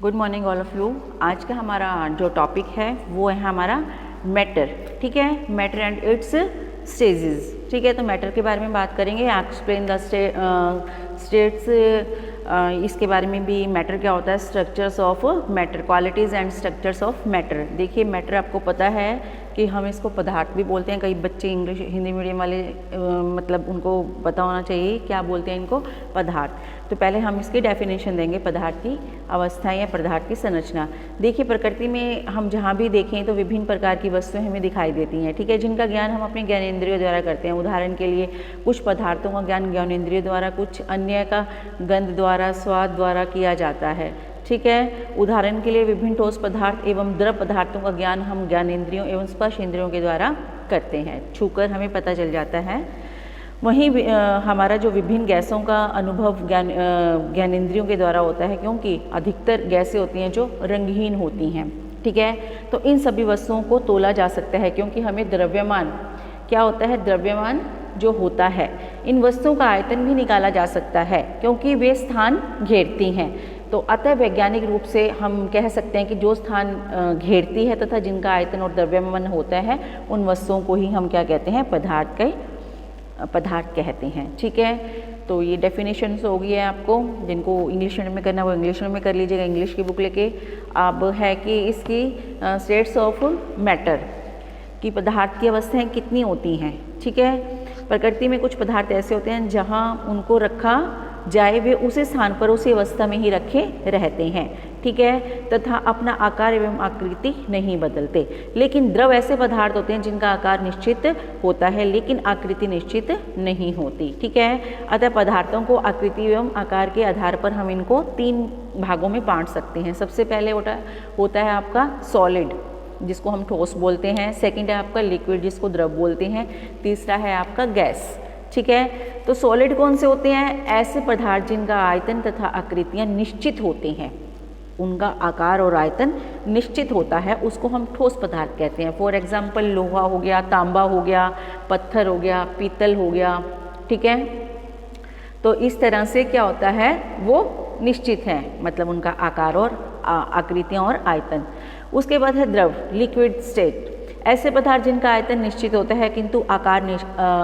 Good morning all of you. आज का हमारा जो टॉपिक है वो है हमारा मैटर। ठीक है, मैटर एंड इट्स स्टेजेस। ठीक है, तो मैटर के बारे में बात करेंगे। एक्सप्लेन द स्टेट्स, इसके बारे में भी। मैटर क्या होता है, structures of matter, qualities and structures of matter. देखिए, मैटर आपको पता है कि हम इसको पदार्थ भी बोलते हैं। कई बच्चे इंग्लिश हिंदी मीडियम वाले मतलब उनको पता होना चाहिए क्या बोलते हैं इनको, पदार्थ। तो पहले हम इसकी डेफिनेशन देंगे, पदार्थ की अवस्था या पदार्थ की संरचना। देखिए, प्रकृति में हम जहाँ भी देखें तो विभिन्न प्रकार की वस्तुएं हमें दिखाई देती हैं। ठीक है, जिनका ज्ञान हम अपने ज्ञानेंद्रियों द्वारा करते हैं। उदाहरण के लिए कुछ पदार्थों का ज्ञान ज्ञानेंद्रियों द्वारा, कुछ अन्य का गंध द्वारा, स्वाद द्वारा किया जाता है। ठीक है, उदाहरण के लिए विभिन्न ठोस पदार्थ एवं द्रव पदार्थों का ज्ञान हम ज्ञानेंद्रियों एवं स्पर्श इंद्रियों के द्वारा करते हैं। छूकर हमें पता चल जाता है। वहीं हमारा जो विभिन्न गैसों का अनुभव ज्ञानेंद्रियों के द्वारा होता है, क्योंकि अधिकतर गैसें होती हैं जो रंगहीन होती हैं। ठीक है, तो इन सभी वस्तुओं को तोला जा सकता है, क्योंकि हमें द्रव्यमान क्या होता है, द्रव्यमान जो होता है, इन वस्तुओं का आयतन भी निकाला जा सकता है, क्योंकि वे स्थान घेरती हैं। तो अतः वैज्ञानिक रूप से हम कह सकते हैं कि जो स्थान घेरती है तथा जिनका आयतन और द्रव्यमान होता है, उन वस्तुओं को ही हम क्या कहते हैं, पदार्थ कहते हैं। ठीक है, तो ये डेफिनेशंस हो गई है। आपको जिनको इंग्लिश में करना है वो इंग्लिश में कर लीजिएगा, इंग्लिश की बुक लेके। अब है कि इसकी स्टेट्स ऑफ मैटर की पदार्थ की अवस्थाएं कितनी होती हैं। ठीक है, प्रकृति में कुछ पदार्थ ऐसे होते हैं जहाँ उनको रखा जाए वे उसी स्थान पर उसी अवस्था में ही रखे रहते हैं। ठीक है, तथा अपना आकार एवं आकृति नहीं बदलते। लेकिन द्रव ऐसे पदार्थ होते हैं जिनका आकार निश्चित होता है लेकिन आकृति निश्चित नहीं होती। ठीक है, अतः पदार्थों को आकृति एवं आकार के आधार पर हम इनको 3 भागों में बांट सकते हैं। सबसे पहले होता है आपका सॉलिड, जिसको हम ठोस बोलते हैं। सेकंड है आपका लिक्विड, जिसको द्रव बोलते हैं। तीसरा है आपका गैस। ठीक है, तो सॉलिड कौन से होते हैं, ऐसे पदार्थ जिनका आयतन तथा आकृतियाँ निश्चित होते हैं, उनका आकार और आयतन निश्चित होता है, उसको हम ठोस पदार्थ कहते हैं। फॉर एग्जाम्पल लोहा हो गया, तांबा हो गया, पत्थर हो गया, पीतल हो गया। ठीक है, तो इस तरह से क्या होता है, वो निश्चित हैं, मतलब उनका आकार और आकृतियाँ और आयतन। उसके बाद है द्रव, लिक्विड स्टेट, ऐसे पदार्थ जिनका आयतन निश्चित होता है किंतु आकार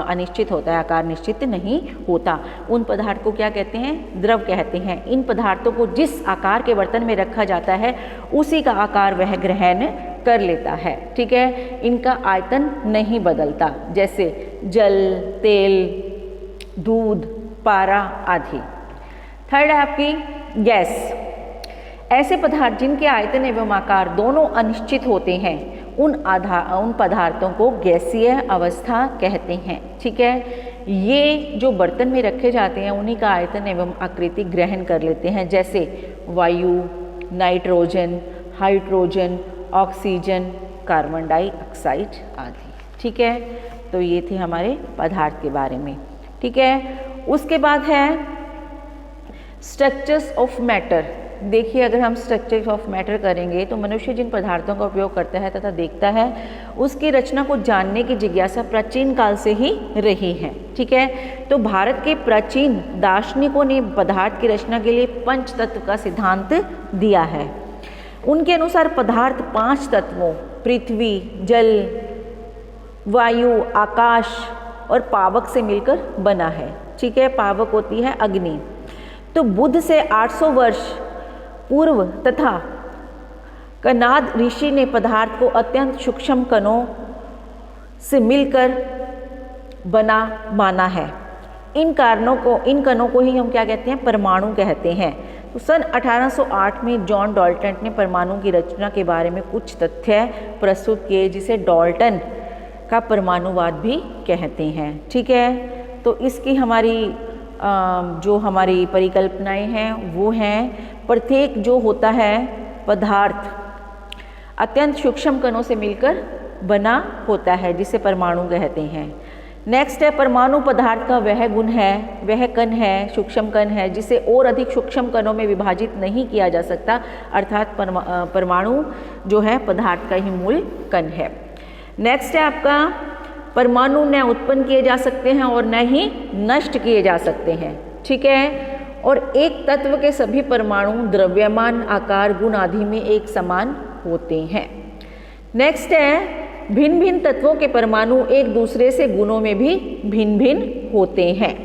अनिश्चित होता है, आकार निश्चित नहीं होता, उन पदार्थ को क्या कहते हैं, द्रव कहते हैं। इन पदार्थों को जिस आकार के बर्तन में रखा जाता है उसी का आकार वह ग्रहण कर लेता है। ठीक है, इनका आयतन नहीं बदलता, जैसे जल, तेल, दूध, पारा आदि। थर्ड है आपकी गैस, ऐसे पदार्थ जिनके आयतन एवं आकार दोनों अनिश्चित होते हैं, उन पदार्थों को गैसीय अवस्था कहते हैं। ठीक है, ये जो बर्तन में रखे जाते हैं उन्हीं का आयतन एवं आकृति ग्रहण कर लेते हैं, जैसे वायु, nitrogen, hydrogen, oxygen, carbon dioxide आदि। ठीक है, तो ये थे हमारे पदार्थ के बारे में। ठीक है, उसके बाद है स्ट्रक्चर्स ऑफ मैटर। देखिए, अगर हम स्ट्रक्चर ऑफ मैटर करेंगे तो मनुष्य जिन पदार्थों का उपयोग करता है तथा देखता है उसकी रचना को जानने की जिज्ञासा प्राचीन काल से ही रही है। ठीक है, तो भारत के प्राचीन दार्शनिकों ने पदार्थ की रचना के लिए 5 तत्व का सिद्धांत दिया है। उनके अनुसार पदार्थ 5 तत्वों पृथ्वी, जल, वायु, आकाश और पावक से मिलकर बना है। ठीक है, पावक होती है अग्नि। तो बुद्ध से 800 वर्ष पूर्व तथा कनाद ऋषि ने पदार्थ को अत्यंत सूक्ष्म कणों से मिलकर बना माना है। इन कणों को ही हम क्या कहते हैं, परमाणु कहते हैं। तो सन 1808 में जॉन डाल्टन ने परमाणु की रचना के बारे में कुछ तथ्य प्रस्तुत किए, जिसे डाल्टन का परमाणुवाद भी कहते हैं। ठीक है, तो इसकी जो हमारी परिकल्पनाएं हैं वो हैं, प्रत्येक जो होता है पदार्थ अत्यंत सूक्ष्म कणों से मिलकर बना होता है, जिसे परमाणु कहते हैं। नेक्स्ट है, परमाणु पदार्थ का वह गुण है, वह कण है, सूक्ष्म कण है, जिसे और अधिक सूक्ष्म कणों में विभाजित नहीं किया जा सकता, अर्थात परमाणु जो है पदार्थ का ही मूल कण है। नेक्स्ट है आपका, परमाणु न उत्पन्न किए जा सकते हैं और न ही नष्ट किए जा सकते हैं। ठीक है, और एक तत्व के सभी परमाणु द्रव्यमान, आकार, गुण आदि में एक समान होते हैं। नेक्स्ट है भिन्न भिन्न तत्वों के परमाणु एक दूसरे से गुणों में भी भिन्न भिन्न होते हैं।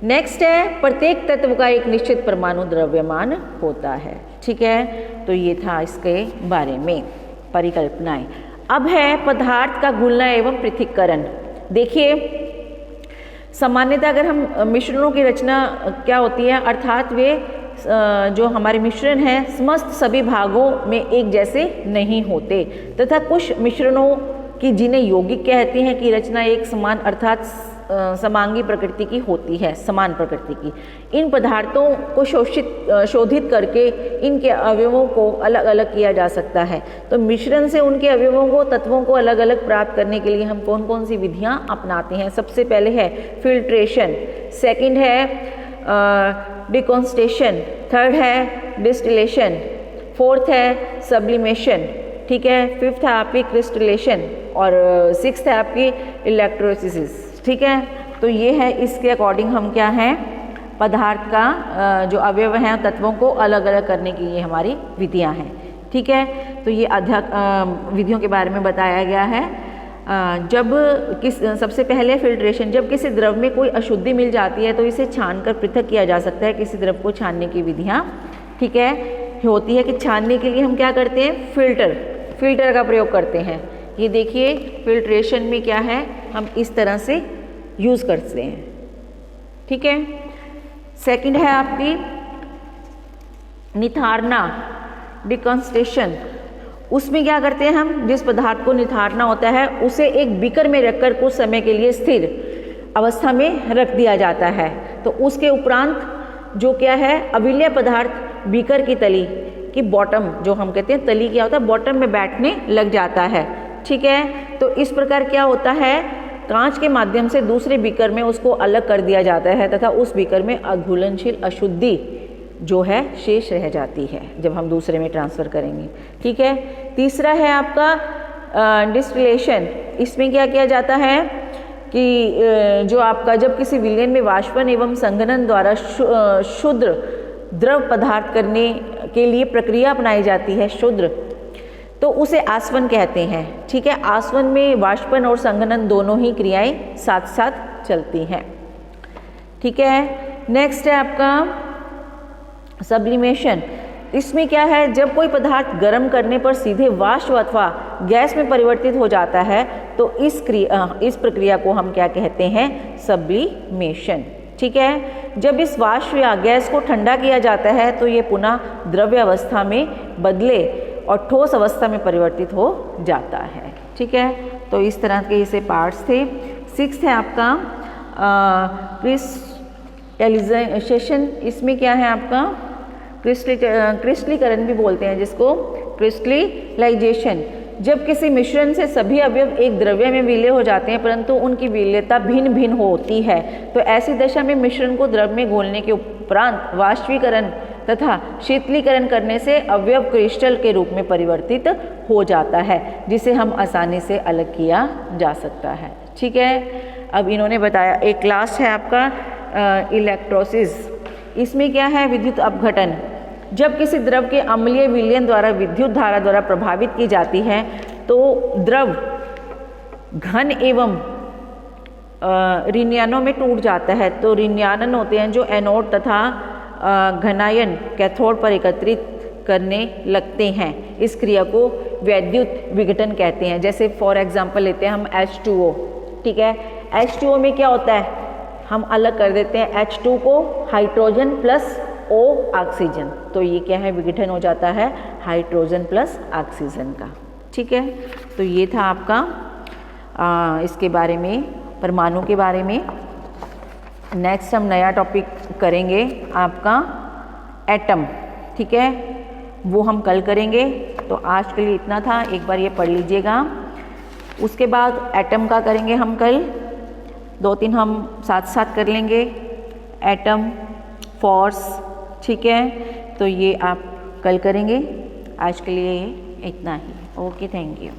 नेक्स्ट है प्रत्येक तत्व का एक निश्चित परमाणु द्रव्यमान होता है। ठीक है, तो ये था इसके बारे में परिकल्पनाएं। अब है पदार्थ का घुलना एवं पृथक्करण। देखिए सामान्यतः अगर हम मिश्रणों की रचना क्या होती है, अर्थात वे जो हमारे मिश्रण हैं समस्त सभी भागों में एक जैसे नहीं होते तथा कुछ मिश्रणों की जिन्हें यौगिक कहते हैं की रचना एक समान अर्थात समांगी प्रकृति की होती है, समान प्रकृति की। इन पदार्थों को शोधित करके इनके अवयवों को अलग अलग किया जा सकता है। तो मिश्रण से उनके अवयवों को, तत्वों को अलग अलग प्राप्त करने के लिए हम कौन कौन सी विधियां अपनाते हैं? सबसे पहले है फिल्ट्रेशन, सेकंड है डिकॉन्स्टेशन, थर्ड है डिस्टिलेशन, फोर्थ है सब्लिमेशन, ठीक है, फिफ्थ है आपकी क्रिस्टलेशन और सिक्स्थ है आपकी इलेक्ट्रोलिसिस। ठीक है, तो ये है इसके अकॉर्डिंग हम क्या है पदार्थ का जो अवयव हैं तत्वों को अलग अलग करने की ये हमारी विधियां हैं। ठीक है, तो ये विधियों के बारे में बताया गया है। सबसे पहले फिल्ट्रेशन, जब किसी द्रव में कोई अशुद्धि मिल जाती है तो इसे छानकर पृथक किया जा सकता है। किसी द्रव को छानने की विधियां ठीक है होती है कि छानने के लिए हम क्या करते हैं, फिल्टर का प्रयोग करते हैं। ये देखिए फिल्ट्रेशन में क्या है, हम इस तरह से यूज़ करते हैं। ठीक है, सेकंड है आपकी निथारना, डिकॉन्स्टेशन। उसमें क्या करते हैं हम, जिस पदार्थ को निथारना होता है उसे एक बीकर में रखकर कुछ समय के लिए स्थिर अवस्था में रख दिया जाता है। तो उसके उपरांत जो क्या है अविलेय पदार्थ बीकर की तली की बॉटम, जो हम कहते हैं तली क्या होता है, बॉटम में बैठने लग जाता है। ठीक है, तो इस प्रकार क्या होता है कांच के माध्यम से दूसरे बीकर में उसको अलग कर दिया जाता है तथा उस बीकर में अघुलनशील अशुद्धि जो है शेष रह जाती है जब हम दूसरे में ट्रांसफ़र करेंगे। ठीक है, तीसरा है आपका डिस्टिलेशन। इसमें क्या किया जाता है कि जो आपका जब किसी विलयन में वाष्पन एवं संघनन द्वारा शुद्ध द्रव पदार्थ करने के लिए प्रक्रिया अपनाई जाती है शुद्ध, तो उसे आसवन कहते हैं। ठीक है, आसवन में वाष्पन और संघनन दोनों ही क्रियाएं साथ साथ चलती हैं। ठीक है, नेक्स्ट है आपका सब्लिमेशन। इसमें क्या है, जब कोई पदार्थ गर्म करने पर सीधे वाष्प अथवा गैस में परिवर्तित हो जाता है तो इस प्रक्रिया को हम क्या कहते हैं, सब्लिमेशन। ठीक है, जब इस वाष्प या गैस को ठंडा किया जाता है तो ये पुनः द्रव्य अवस्था में बदले और ठोस अवस्था में परिवर्तित हो जाता है। ठीक है, तो इस तरह के इसे पार्ट्स थे। सिक्स्थ है आपका क्रिस्टलाइजेशन। इसमें क्या है आपका क्रिस्टलीकरण भी बोलते हैं जिसको, क्रिस्टलाइजेशन। जब किसी मिश्रण से सभी अवयव एक द्रव्य में विलय हो जाते हैं परंतु उनकी विलयता भिन्न भिन्न होती है तो ऐसी दशा में मिश्रण को द्रव में घोलने के उपरांत वाष्पीकरण तथा शीतलीकरण करने से अवयव क्रिस्टल के रूप में परिवर्तित हो जाता है जिसे हम आसानी से अलग किया जा सकता है। ठीक है, अब इन्होंने बताया एक क्लास है आपका इलेक्ट्रोसिस। इसमें क्या है, विद्युत अपघटन। जब किसी द्रव के अम्लीय विलयन द्वारा विद्युत धारा द्वारा प्रभावित की जाती है तो द्रव घन एवं ऋणायनों में टूट जाता है। तो ऋणायन होते हैं जो एनोड तथा घनायन कैथोड पर एकत्रित करने लगते हैं। इस क्रिया को वैद्युत विघटन कहते हैं। जैसे फॉर एग्जांपल लेते हैं हम H2O। ठीक है, H2O में क्या होता है, हम अलग कर देते हैं H2 को हाइड्रोजन प्लस O ऑक्सीजन, तो ये क्या है, विघटन हो जाता है हाइड्रोजन प्लस ऑक्सीजन का। ठीक है, तो ये था आपका इसके बारे में, परमाणु के बारे में। नेक्स्ट हम नया टॉपिक करेंगे आपका एटम। ठीक है, वो हम कल करेंगे। तो आज के लिए इतना था, एक बार ये पढ़ लीजिएगा। उसके बाद एटम का करेंगे हम कल, 2-3 हम साथ साथ कर लेंगे, एटम, फोर्स। ठीक है, तो ये आप कल करेंगे। आज के लिए इतना ही। Okay, thank you.